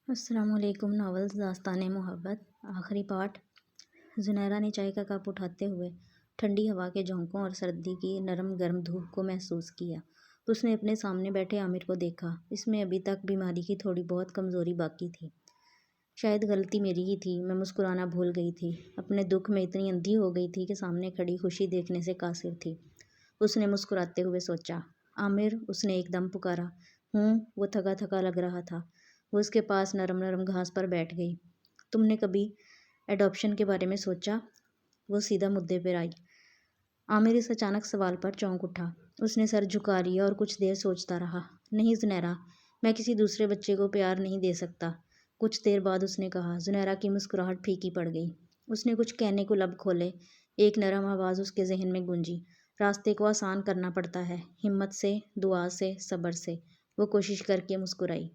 السلام علیکم۔ ناولز داستان محبت آخری پارٹ۔ زنیرہ نے چائے کا کپ اٹھاتے ہوئے ٹھنڈی ہوا کے جھونکوں اور سردی کی نرم گرم دھوپ کو محسوس کیا۔ اس نے اپنے سامنے بیٹھے عامر کو دیکھا۔ اس میں ابھی تک بیماری کی تھوڑی بہت کمزوری باقی تھی۔ شاید غلطی میری ہی تھی، میں مسکرانا بھول گئی تھی، اپنے دکھ میں اتنی اندھی ہو گئی تھی کہ سامنے کھڑی خوشی دیکھنے سے قاصر تھی۔ اس نے مسکراتے ہوئے سوچا، عامر، اس نے ایک دم پکارا۔ وہ تھکا تھکا لگ رہا تھا۔ وہ اس کے پاس نرم نرم گھاس پر بیٹھ گئی۔ تم نے کبھی ایڈاپشن کے بارے میں سوچا؟ وہ سیدھا مدعے پر آئی۔ عامر اس اچانک سوال پر چونک اٹھا۔ اس نے سر جھکا لیا اور کچھ دیر سوچتا رہا۔ نہیں زنیرہ، میں کسی دوسرے بچے کو پیار نہیں دے سکتا۔ کچھ دیر بعد اس نے کہا۔ زنیرہ کی مسکراہٹ پھیکی پڑ گئی۔ اس نے کچھ کہنے کو لب کھولے، ایک نرم آواز اس کے ذہن میں گونجی۔ راستے کو آسان کرنا پڑتا ہے، ہمت سے، دعا سے، صبر سے۔ وہ کوشش کر کے مسکرائی۔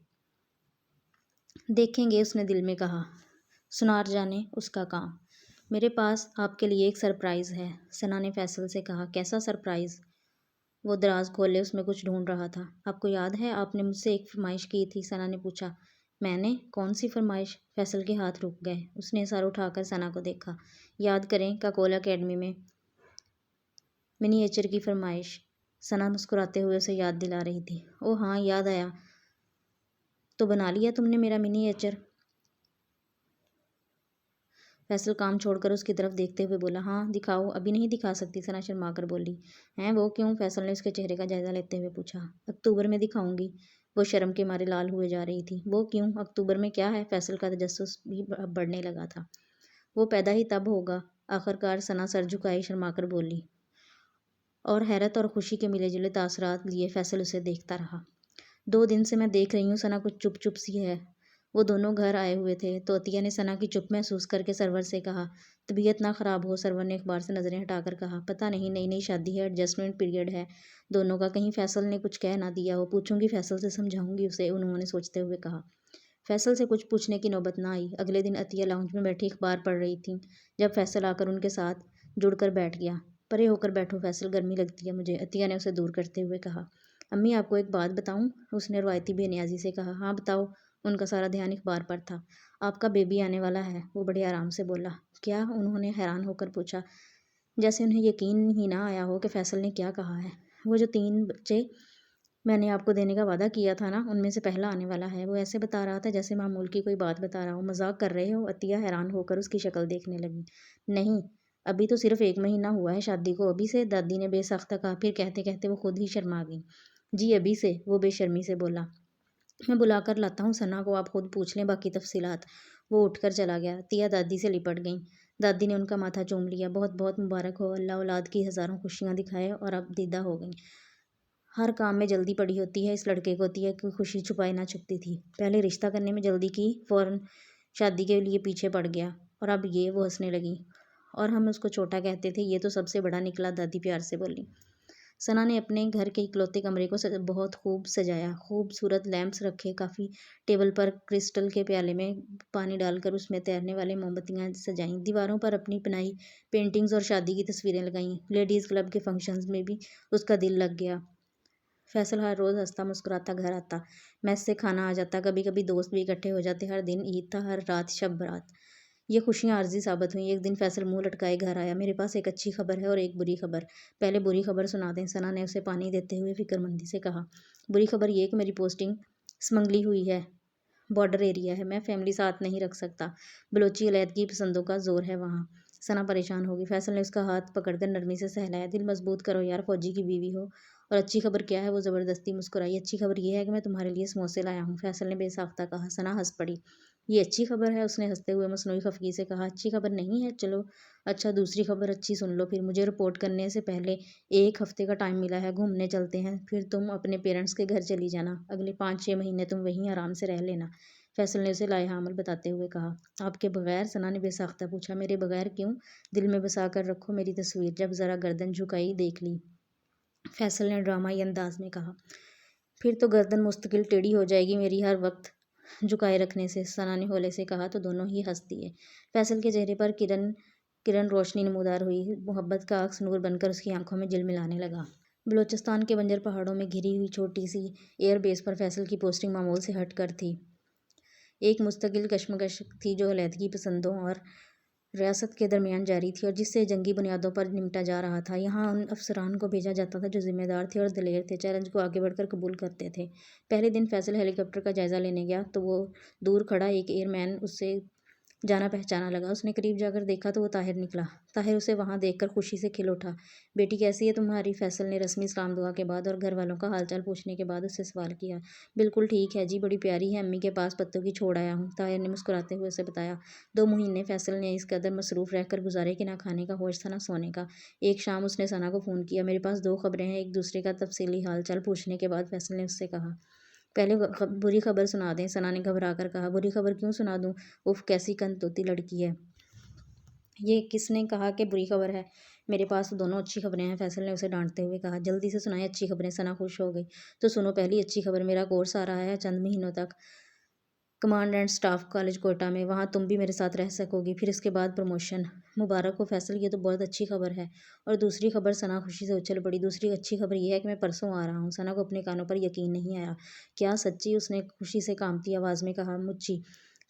دیکھیں گے، اس نے دل میں کہا۔ سنار جانے اس کا کام۔ میرے پاس آپ کے لیے ایک سرپرائز ہے، ثنا نے فیصل سے کہا۔ کیسا سرپرائز؟ وہ دراز کھولے اس میں کچھ ڈھونڈ رہا تھا۔ آپ کو یاد ہے آپ نے مجھ سے ایک فرمائش کی تھی؟ ثنا نے پوچھا۔ میں نے؟ کون سی فرمائش؟ فیصل کے ہاتھ رک گئے۔ اس نے سر اٹھا کر ثنا کو دیکھا۔ یاد کریں، کاکول اکیڈمی میں منی ایچر کی فرمائش۔ ثنا مسکراتے ہوئے اسے یاد دلا رہی تھی۔ اوہ ہاں، یاد آیا۔ تو بنا لیا تم نے میرا منی ایچر؟ فیصل کام چھوڑ کر اس کی طرف دیکھتے ہوئے بولا۔ ہاں دکھاؤ۔ ابھی نہیں دکھا سکتی، ثنا شرما کر بولی۔ ہیں وہ کیوں؟ فیصل نے اس کے چہرے کا جائزہ لیتے ہوئے پوچھا۔ اکتوبر میں دکھاؤں گی۔ وہ شرم کے مارے لال ہوئے جا رہی تھی۔ وہ کیوں؟ اکتوبر میں کیا ہے؟ فیصل کا تجسس بھی بڑھنے لگا تھا۔ وہ پیدا ہی تب ہوگا۔ آخرکار ثنا سر جھکائے شرما کر بولی۔ اور حیرت اور خوشی کے ملے جلے تاثرات لیے فیصل اسے دیکھتا رہا۔ 2 دن سے میں دیکھ رہی ہوں ثنا کچھ چپ چپ سی ہے۔ وہ دونوں گھر آئے ہوئے تھے تو عطیہ نے ثنا کی چپ محسوس کر کے سرور سے کہا۔ طبیعت نہ خراب ہو؟ سرور نے اخبار سے نظریں ہٹا کر کہا۔ پتہ نہیں، نئی نئی شادی ہے، ایڈجسٹمنٹ پیریڈ ہے دونوں کا، کہیں فیصل نے کچھ کہہ نہ دیا ہو۔ پوچھوں گی، فیصل سے سمجھاؤں گی اسے، انہوں نے سوچتے ہوئے کہا۔ فیصل سے کچھ پوچھنے کی نوبت نہ آئی۔ اگلے دن عطیہ لاؤنج میں بیٹھی اخبار پڑھ رہی تھیں جب فیصل آ کر ان کے ساتھ جڑ کر بیٹھ گیا۔ پرے ہو کر بیٹھو فیصل، گرمی لگتی ہے مجھے، عطیہ نے اسے دور کرتے ہوئے کہا۔ امی آپ کو ایک بات بتاؤں؟ اس نے روایتی بے نیازی سے کہا۔ ہاں بتاؤ۔ ان کا سارا دھیان اخبار پر تھا۔ آپ کا بیبی آنے والا ہے، وہ بڑے آرام سے بولا۔ کیا؟ انہوں نے حیران ہو کر پوچھا، جیسے انہیں یقین ہی نہ آیا ہو کہ فیصل نے کیا کہا ہے۔ وہ جو 3 بچے میں نے آپ کو دینے کا وعدہ کیا تھا نا، ان میں سے پہلا آنے والا ہے۔ وہ ایسے بتا رہا تھا جیسے معمول کی کوئی بات بتا رہا ہو۔ مذاق کر رہے ہو؟ عطیہ حیران ہو کر اس کی شکل دیکھنے لگی۔ نہیں، ابھی تو صرف 1 مہینہ ہوا ہے شادی کو، ابھی سے؟ دادی نے بے ساختہ کہا، پھر کہتے کہتے وہ خود ہی شرما گئی۔ جی ابھی سے، وہ بے شرمی سے بولا۔ میں بلا کر لاتا ہوں ثنا کو، آپ خود پوچھ لیں باقی تفصیلات۔ وہ اٹھ کر چلا گیا۔ عطیہ دادی سے لپٹ گئیں۔ دادی نے ان کا ماتھا چوم لیا۔ بہت بہت مبارک ہو، اللہ اولاد کی ہزاروں خوشیاں دکھائے، اور اب دیدہ ہو گئیں۔ ہر کام میں جلدی پڑی ہوتی ہے، اس لڑکے کو عطیہ کی خوشی چھپائی نہ چھپتی تھی۔ پہلے رشتہ کرنے میں جلدی کی، فوراً شادی کے لیے پیچھے پڑ گیا، اور اب یہ؟ وہ ہنسنے لگی۔ اور ہم اس کو چھوٹا کہتے تھے، یہ تو سب سے بڑا نکلا، دادی پیار سے بولی۔ ثنا نے اپنے گھر کے اکلوتے کمرے کو بہت خوب سجایا۔ خوبصورت لیمپس رکھے، کافی ٹیبل پر کرسٹل کے پیالے میں پانی ڈال کر اس میں تیرنے والے موم بتیاں سجائیں۔ دیواروں پر اپنی بنائی پینٹنگز اور شادی کی تصویریں لگائیں۔ لیڈیز کلب کے فنکشنز میں بھی اس کا دل لگ گیا۔ فیصل ہر روز ہنستا مسکراتا گھر آتا، میس سے کھانا آ جاتا، کبھی کبھی دوست بھی اکٹھے ہو جاتے۔ ہر دن عید تھا، ہر رات شب برات۔ یہ خوشیاں عارضی ثابت ہوئیں۔ ایک دن فیصل منہ لٹکائے گھر آیا۔ میرے پاس ایک اچھی خبر ہے اور ایک بری خبر۔ پہلے بری خبر سنا دیں، ثنا نے اسے پانی دیتے ہوئے فکر مندی سے کہا۔ بری خبر یہ کہ میری پوسٹنگ سمنگلی ہوئی ہے، بارڈر ایریا ہے، میں فیملی ساتھ نہیں رکھ سکتا، بلوچی علیحدگی پسندوں کا زور ہے وہاں۔ ثنا پریشان ہوگی۔ فیصل نے اس کا ہاتھ پکڑ کر نرمی سے سہلایا۔ دل مضبوط کرو یار، فوجی کی بیوی ہو۔ اور اچھی خبر کیا ہے؟ وہ زبردستی مسکرائی۔ اچھی خبر یہ ہے کہ میں تمہارے لیے سموسے لایا ہوں، فیصل نے بے ساختہ کہا۔ ثنا ہنس پڑی۔ یہ اچھی خبر ہے؟ اس نے ہنستے ہوئے مصنوعی خفگی سے کہا۔ اچھی خبر نہیں ہے؟ چلو اچھا، دوسری خبر اچھی سن لو پھر۔ مجھے رپورٹ کرنے سے پہلے 1 ہفتے کا ٹائم ملا ہے، گھومنے چلتے ہیں، پھر تم اپنے پیرنٹس کے گھر چلی جانا، اگلے 5-6 مہینے تم وہیں آرام سے رہ لینا، فیصل نے اسے لائحہ عمل بتاتے ہوئے کہا۔ آپ کے بغیر؟ ثنا نے بے ساختہ پوچھا۔ میرے بغیر کیوں؟ دل میں بسا کر رکھو میری تصویر، جب ذرا گردن جھکائی دیکھ لی، فیصل نے ڈرامائی انداز میں کہا۔ پھر تو گردن مستقل ٹیڑھی ہو جائے گی میری ہر وقت جھکائے رکھنے سے، ثنا نے ہولے سے کہا تو دونوں ہی ہنس دیے۔ فیصل کے چہرے پر کرن روشنی نمودار ہوئی، محبت کا عکس نور بن کر اس کی آنکھوں میں جلملانے لگا۔ بلوچستان کے بنجر پہاڑوں میں گھری ہوئی چھوٹی سی ایئر بیس پر فیصل کی پوسٹنگ معمول سے ہٹ کر تھی۔ ایک مستقل کشمکش تھی جو علیحدگی پسندوں اور ریاست کے درمیان جاری تھی اور جس سے جنگی بنیادوں پر نمٹا جا رہا تھا۔ یہاں ان افسران کو بھیجا جاتا تھا جو ذمہ دار تھے اور دلیر تھے، چیلنج کو آگے بڑھ کر قبول کرتے تھے۔ پہلے دن فیصل ہیلی کاپٹر کا جائزہ لینے گیا تو وہ دور کھڑا ایک ایئر مین اس سے جانا پہچانا لگا۔ اس نے قریب جا کر دیکھا تو وہ طاہر نکلا۔ طاہر اسے وہاں دیکھ کر خوشی سے کھل اٹھا۔ بیٹی کیسی ہے تمہاری؟ فیصل نے رسمی سلام دعا کے بعد اور گھر والوں کا حال چال پوچھنے کے بعد اس سے سوال کیا۔ بالکل ٹھیک ہے جی، بڑی پیاری ہے، امی کے پاس پتوں کی چھوڑ آیا ہوں، طاہر نے مسکراتے ہوئے اسے بتایا۔ 2 مہینے فیصل نے اس قدر مصروف رہ کر گزارے کہ نہ کھانے کا ہوش تھا نہ سونے کا۔ ایک شام اس نے ثنا کو فون کیا۔ میرے پاس 2 خبریں ہیں۔ ایک دوسرے کا تفصیلی حال چال پوچھنے کے بعد فیصل نے اس سے کہا۔ پہلے بری خبر سنا دیں، ثنا نے گھبرا کر کہا۔ بری خبر کیوں سنا دوں؟ اف، کیسی کنتوتی لڑکی ہے یہ۔ کس نے کہا کہ بری خبر ہے؟ میرے پاس تو دونوں اچھی خبریں ہیں، فیصل نے اسے ڈانٹتے ہوئے کہا۔ جلدی سے سنائیں اچھی خبریں، ثنا خوش ہو گئی۔ تو سنو پہلی اچھی خبر، میرا کورس آ رہا ہے چند مہینوں تک command and staff college Quetta میں، وہاں تم بھی میرے ساتھ رہ سکو گی، پھر اس کے بعد پروموشن۔ مبارک ہو فیصل، یہ تو بہت اچھی خبر ہے۔ اور دوسری خبر؟ ثنا خوشی سے اچھل پڑی۔ دوسری اچھی خبر یہ ہے کہ میں پرسوں آ رہا ہوں۔ ثنا کو اپنے کانوں پر یقین نہیں آیا۔ کیا سچی؟ اس نے خوشی سے کانپتی آواز میں کہا۔ مچی،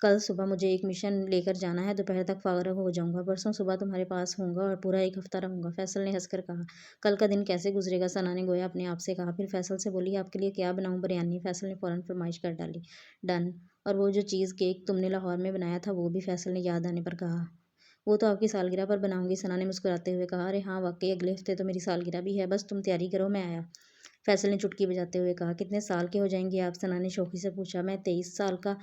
کل صبح مجھے ایک مشن لے کر جانا ہے، دوپہر تک فارغ ہو جاؤں گا، پرسوں صبح تمہارے پاس ہوں گا اور پورا 1 ہفتہ رہوں گا، فیصل نے ہنس کر کہا۔ کل کا دن کیسے گزرے گا؟ ثنا نے گویا اپنے آپ سے کہا، پھر فیصل سے بولی، آپ کے لیے کیا بناؤں؟ بریانی، فیصل نے فوراً فرمائش کر ڈالی۔ ڈن۔ اور وہ جو چیز کیک تم نے لاہور میں بنایا تھا وہ بھی؟ فیصل نے یاد آنے پر کہا۔ وہ تو آپ کی سالگرہ پر بناؤں گی، ثنا نے مسکراتے ہوئے کہا۔ ارے ہاں واقعی، اگلے ہفتے تو میری سالگرہ بھی ہے، بس تم تیاری کرو، میں آیا، فیصل نے چٹکی بجاتے ہوئے کہا۔ کتنے سال کے ہو جائیں گے آپ؟ ثنا نے شوخی سے پوچھا۔ میں 23 سال کا،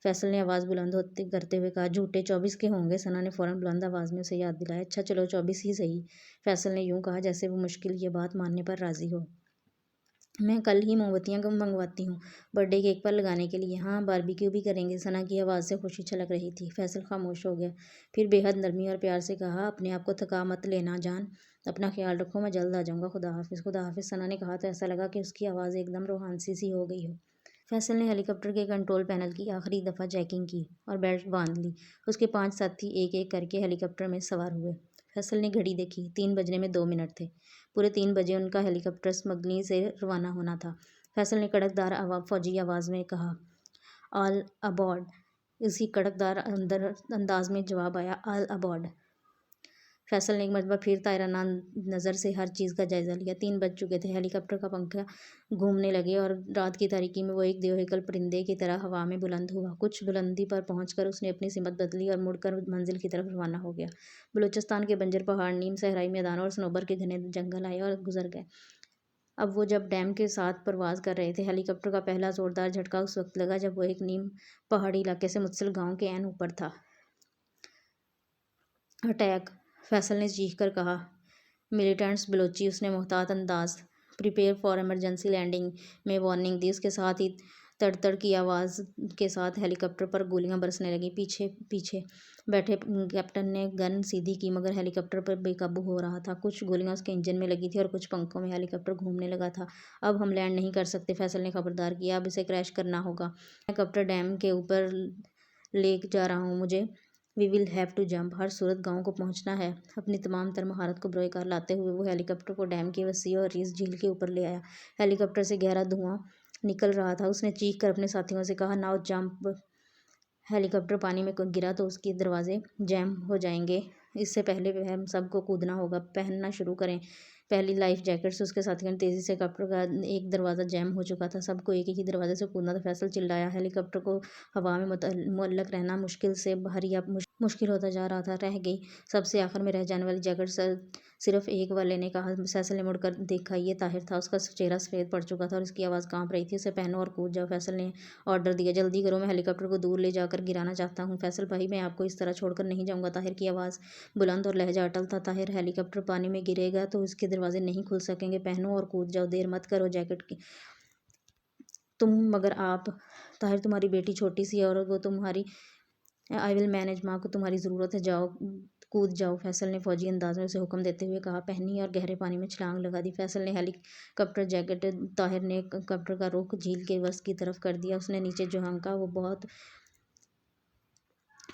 فیصل نے آواز بلند کرتے ہوئے کہا۔ جھوٹے 24 کے ہوں گے، ثنا نے فوراً بلند آواز میں اسے یاد دلایا۔ اچھا چلو 24 ہی صحیح، فیصل نے یوں کہا جیسے وہ مشکل یہ بات ماننے پر راضی ہو۔ میں کل ہی موم بتیاں منگواتی ہوں، برتھ ڈے کیک پر لگانے کے لیے۔ ہاں، باربیکیو بھی کریں گے، ثنا کی آواز سے خوشی چھلک رہی تھی۔ فیصل خاموش ہو گیا، پھر بے حد نرمی اور پیار سے کہا۔ اپنے آپ کو تھکا مت لینا جان، اپنا خیال رکھو، میں جلد آ جاؤں گا، خدا حافظ۔ خدا حافظ، ثنا نے کہا تو ایسا لگا کہ اس کی آواز ایک دم روحانی سی ہو گئی ہو۔ فیصل نے ہیلی کاپٹر کے کنٹرول پینل کی آخری دفعہ چیکنگ کی اور بیلٹ باندھ لی۔ اس کے 5 ساتھی ایک ایک کر کے ہیلی کاپٹر میں سوار ہوئے۔ فیصل نے گھڑی دیکھی، 3 بجنے میں 2 منٹ تھے۔ پورے 3 بجے ان کا ہیلی کاپٹر اسمگلنگ سے روانہ ہونا تھا۔ فیصل نے کڑکدار فوجی آواز میں کہا، آل ابورڈ۔ اسی کڑکدار انداز میں جواب آیا، آل ابورڈ۔ فیصل نے ایک مرتبہ پھر طائرانہ نظر سے ہر چیز کا جائزہ لیا۔ 3 بج چکے تھے، ہیلی کاپٹر کا پنکھا گھومنے لگے اور رات کی تاریکی میں وہ ایک دیوہیکل پرندے کی طرح ہوا میں بلند ہوا۔ کچھ بلندی پر پہنچ کر اس نے اپنی سمت بدلی اور مڑ کر منزل کی طرف روانہ ہو گیا۔ بلوچستان کے بنجر پہاڑ، نیم صحرائی میدانوں اور صنوبر کے گھنے جنگل آئے اور گزر گئے۔ اب وہ جب ڈیم کے ساتھ پرواز کر رہے تھے، ہیلی کاپٹر کا پہلا زوردار جھٹکا اس وقت لگا جب وہ ایک نیم پہاڑی علاقے سے متصل گاؤں کے عین اوپر تھا۔ اٹیک، فیصل نے چیخ کر کہا۔ ملیٹنٹس بلوچی، اس نے محتاط انداز پریپیئر فار ایمرجنسی لینڈنگ میں وارننگ دی۔ اس کے ساتھ ہی تڑ تڑ کی آواز کے ساتھ ہیلی کاپٹر پر گولیاں برسنے لگیں۔ پیچھے بیٹھے کیپٹن نے گن سیدھی کی مگر ہیلی کاپٹر پر بے قابو ہو رہا تھا۔ کچھ گولیاں اس کے انجن میں لگی تھیں اور کچھ پنکھوں میں۔ ہیلی کاپٹر گھومنے لگا تھا۔ اب ہم لینڈ نہیں کر سکتے، فیصل نے خبردار کیا، اب اسے کریش کرنا ہوگا۔ میں کاپٹر ڈیم کے اوپر لے جا رہا ہوں مجھے، وی ول ہیو ٹو جمپ، ہر صورت گاؤں کو پہنچنا ہے۔ اپنی تمام تر مہارت کو بروئے کار لاتے ہوئے وہ ہیلی کاپٹر کو ڈیم کی وسیع اور عریض جھیل کے اوپر لے آیا۔ ہیلی کاپٹر سے گہرا دھواں نکل رہا تھا۔ اس نے چیخ کر اپنے ساتھیوں سے کہا، ناؤ جمپ۔ ہیلی کاپٹر پانی میں گرا تو اس کے دروازے جیم ہو جائیں گے، اس سے پہلے ہم سب کو کودنا ہوگا، پہننا شروع کریں پہلی لائف جیکٹس۔ اس کے ساتھیوں نے تیزی سے، کاپٹر کا ایک دروازہ جیم ہو چکا تھا، سب کو ایک ایک ہی دروازے سے کودنا تھا۔ فیصل چلایا، ہیلی کاپٹر کو ہوا میں معلق رہنا مشکل سے بھاری اب مشکل ہوتا جا رہا تھا۔ رہ گئی سب سے آخر میں رہ جانے والی جیکٹ صرف ایک والے نے کہا۔ فیصل نے مڑ کر دیکھا، یہ طاہر تھا، اس کا چہرہ سفید پڑ چکا تھا اور اس کی آواز کانپ رہی تھی۔ اسے پہنو اور کود جاؤ، فیصل نے آرڈر دیا۔ جلدی کرو، میں ہیلی کاپٹر کو دور لے جا کر گرانا چاہتا ہوں۔ فیصل بھائی، میں آپ کو اس طرح چھوڑ کر نہیں جاؤں گا، طاہر کی آواز بلند اور لہجہ اٹل تھا۔ طاہر، ہیلی کاپٹر پانی میں گرے گا تو اس کے دروازے نہیں کھل سکیں گے، پہنو اور کود جاؤ، دیر مت کرو جیکٹ کی۔ تم مگر آپ، طاہر تمہاری بیٹی چھوٹی سی ہے اور وہ تمہاری، آئی ول مینیج، ماں کو تمہاری ضرورت ہے، جاؤ کود جاؤ، فیصل نے فوجی انداز میں اسے حکم دیتے ہوئے کہا۔ پہنی اور گہرے پانی میں چھلانگ لگا دی۔ فیصل نے ہیلی کاپٹر جیکٹ، طاہر نے کاپٹر کا رخ جھیل کے وسط کی طرف کر دیا۔ اس نے نیچے جھانکا، وہ بہت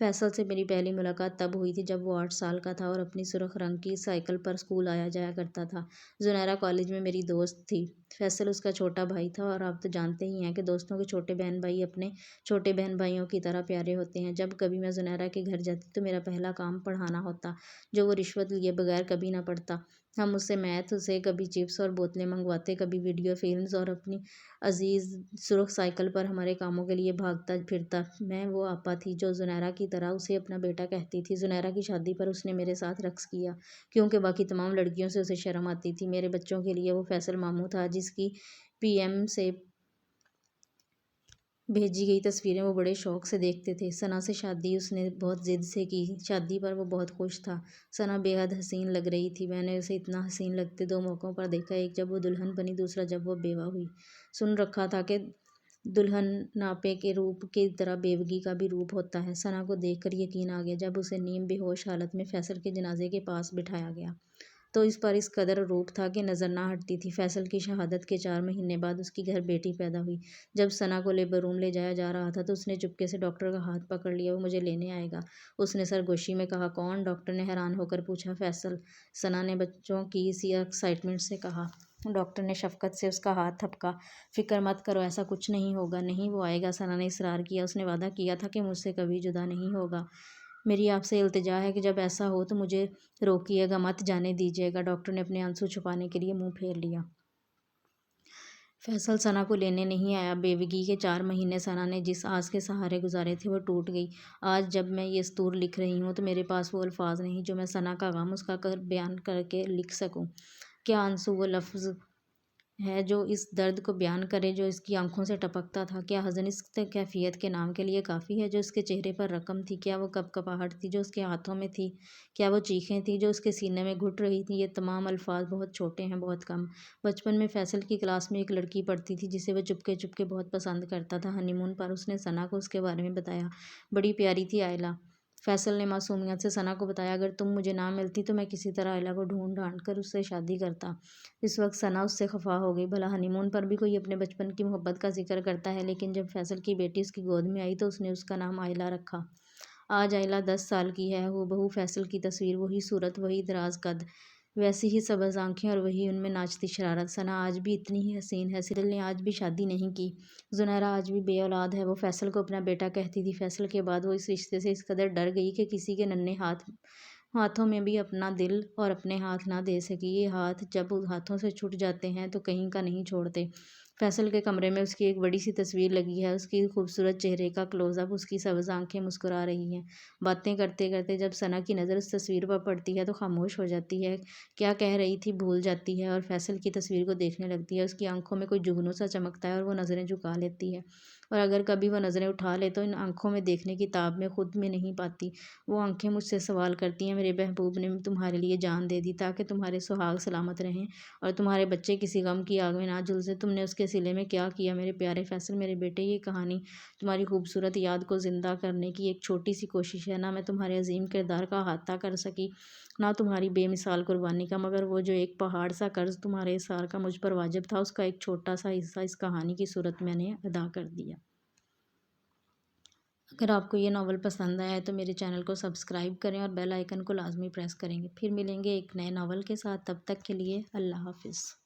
فیصل سے میری پہلی ملاقات تب ہوئی تھی جب وہ 8 سال کا تھا اور اپنی سرخ رنگ کی سائیکل پر اسکول آیا جایا کرتا تھا۔ زنیرہ کالج میں میری دوست تھی۔ فیصل اس کا چھوٹا بھائی تھا اور آپ تو جانتے ہی ہیں کہ دوستوں کے چھوٹے بہن بھائی اپنے چھوٹے بہن بھائیوں کی طرح پیارے ہوتے ہیں۔ جب کبھی میں زنیرہ کے گھر جاتی تو میرا پہلا کام پڑھانا ہوتا، جو وہ رشوت لیے بغیر کبھی نہ پڑھتا۔ ہم اس سے میتھ سے کبھی چپس اور بوتلیں منگواتے، کبھی ویڈیو فلمز، اور اپنی عزیز سرخ سائیکل پر ہمارے کاموں کے لیے بھاگتا پھرتا۔ میں وہ آپا تھی جو زنیرہ کی طرح اسے اپنا بیٹا کہتی تھی۔ زنیرہ کی شادی پر اس نے میرے ساتھ رقص کیا کیونکہ باقی تمام لڑکیوں سے اسے شرم آتی تھی۔ میرے بچوں کے لیے وہ فیصل ماموں تھا جس کی پی ایم سے بھیجی گئی تصویریں وہ بڑے شوق سے دیکھتے تھے۔ ثنا سے شادی اس نے بہت ضد سے کی۔ شادی پر وہ بہت خوش تھا۔ ثنا بے حد حسین لگ رہی تھی۔ میں نے اسے اتنا حسین لگتے 2 موقعوں پر دیکھا، ایک جب وہ دلہن بنی، دوسرا جب وہ بیوہ ہوئی۔ سن رکھا تھا کہ دلہن ناپے کے روپ کی طرح بیوگی کا بھی روپ ہوتا ہے۔ ثنا کو دیکھ کر یقین آ گیا جب اسے نیم بے ہوش حالت میں فیصل کے جنازے کے پاس بٹھایا گیا تو اس پر اس قدر روپ تھا کہ نظر نہ ہٹتی تھی۔ فیصل کی شہادت کے 4 مہینے بعد اس کی گھر بیٹی پیدا ہوئی۔ جب ثنا کو لیبر روم لے جایا جا رہا تھا تو اس نے چپکے سے ڈاکٹر کا ہاتھ پکڑ لیا۔ وہ مجھے لینے آئے گا، اس نے سرگوشی میں کہا۔ کون؟ ڈاکٹر نے حیران ہو کر پوچھا۔ فیصل، ثنا نے بچوں کی سی ایکسائٹمنٹ سے کہا۔ ڈاکٹر نے شفقت سے اس کا ہاتھ تھپکا۔ فکر مت کرو، ایسا کچھ نہیں ہوگا۔ نہیں، وہ آئے گا، ثنا نے اصرار کیا۔ اس نے وعدہ کیا تھا کہ مجھ سے کبھی جدا نہیں ہوگا۔ میری آپ سے التجا ہے کہ جب ایسا ہو تو مجھے روکیے گا، مت جانے دیجیے گا۔ ڈاکٹر نے اپنے آنسو چھپانے کے لیے منہ پھیر لیا۔ فیصل ثنا کو لینے نہیں آیا۔ بیوگی کے 4 مہینے ثنا نے جس آس کے سہارے گزارے تھے وہ ٹوٹ گئی۔ آج جب میں یہ سطور لکھ رہی ہوں تو میرے پاس وہ الفاظ نہیں جو میں ثنا کا غم اس کا بیان کر کے لکھ سکوں۔ کیا آنسو وہ لفظ ہے جو اس درد کو بیان کرے جو اس کی آنکھوں سے ٹپکتا تھا؟ کیا حزن اس کیفیت کے نام کے لیے کافی ہے جو اس کے چہرے پر رقم تھی؟ کیا وہ کپکپاہٹ تھی جو اس کے ہاتھوں میں تھی؟ کیا وہ چیخیں تھیں جو اس کے سینے میں گھٹ رہی تھیں؟ یہ تمام الفاظ بہت چھوٹے ہیں، بہت کم۔ بچپن میں فیصل کی کلاس میں ایک لڑکی پڑھتی تھی جسے وہ چپکے چپکے بہت پسند کرتا تھا۔ ہنی مون پر اس نے ثنا کو اس کے بارے میں بتایا۔ بڑی پیاری تھی آئلہ۔ فیصل نے معصومیت سے ثنا کو بتایا، اگر تم مجھے نہ ملتی تو میں کسی طرح آئلہ کو ڈھونڈ ڈھانڈ کر اس سے شادی کرتا۔ اس وقت ثنا اس سے خفا ہو گئی۔ بھلا ہنی مون پر بھی کوئی اپنے بچپن کی محبت کا ذکر کرتا ہے، لیکن جب فیصل کی بیٹی اس کی گود میں آئی تو اس نے اس کا نام آئلہ رکھا۔ آج آئلہ 10 سال کی ہے، ہو بہو فیصل کی تصویر، وہی صورت، وہی دراز قد، ویسی ہی سبز آنکھیں اور وہی ان میں ناچتی شرارت۔ ثنا آج بھی اتنی ہی حسین ہے۔ سیرل نے آج بھی شادی نہیں کی۔ زنیرہ آج بھی بے اولاد ہے۔ وہ فیصل کو اپنا بیٹا کہتی تھی۔ فیصل کے بعد وہ اس رشتے سے اس قدر ڈر گئی کہ کسی کے ننھے ہاتھوں میں بھی اپنا دل اور اپنے ہاتھ نہ دے سکی۔ یہ ہاتھ جب ہاتھوں سے چھوٹ جاتے ہیں تو کہیں کا نہیں چھوڑتے۔ فیصل کے کمرے میں اس کی ایک بڑی سی تصویر لگی ہے، اس کی خوبصورت چہرے کا کلوز اپ، اس کی سبز آنکھیں مسکرا رہی ہیں۔ باتیں کرتے کرتے جب ثنا کی نظر اس تصویر پر پڑتی ہے تو خاموش ہو جاتی ہے، کیا کہہ رہی تھی بھول جاتی ہے اور فیصل کی تصویر کو دیکھنے لگتی ہے۔ اس کی آنکھوں میں کوئی جگنو سا چمکتا ہے اور وہ نظریں جھکا لیتی ہے، اور اگر کبھی وہ نظریں اٹھا لے تو ان آنکھوں میں دیکھنے کی تاب میں خود میں نہیں پاتی۔ وہ آنکھیں مجھ سے سوال کرتی ہیں، میرے محبوب نے تمہارے لیے جان دے دی تاکہ تمہارے سہاگ سلامت رہیں اور تمہارے بچے کسی غم کی آگ میں نہ جھلسیں۔ تم نے اس کے صلے میں کیا کیا میرے پیارے فیصل، میرے بیٹے؟ یہ کہانی تمہاری خوبصورت یاد کو زندہ کرنے کی ایک چھوٹی سی کوشش ہے۔ نہ میں تمہارے عظیم کردار کا احاطہ کر سکی، نہ تمہاری بے مثال قربانی کا، مگر وہ جو ایک پہاڑ سا قرض تمہارے اصرار کا مجھ پر واجب تھا، اس کا ایک چھوٹا سا حصہ اس کہانی کی صورت میں نے ادا کر دیا۔ اگر آپ کو یہ ناول پسند آیا ہے تو میرے چینل کو سبسکرائب کریں اور بیل آئیکن کو لازمی پریس کریں گے۔ پھر ملیں گے ایک نئے ناول کے ساتھ، تب تک کے لیے اللہ حافظ۔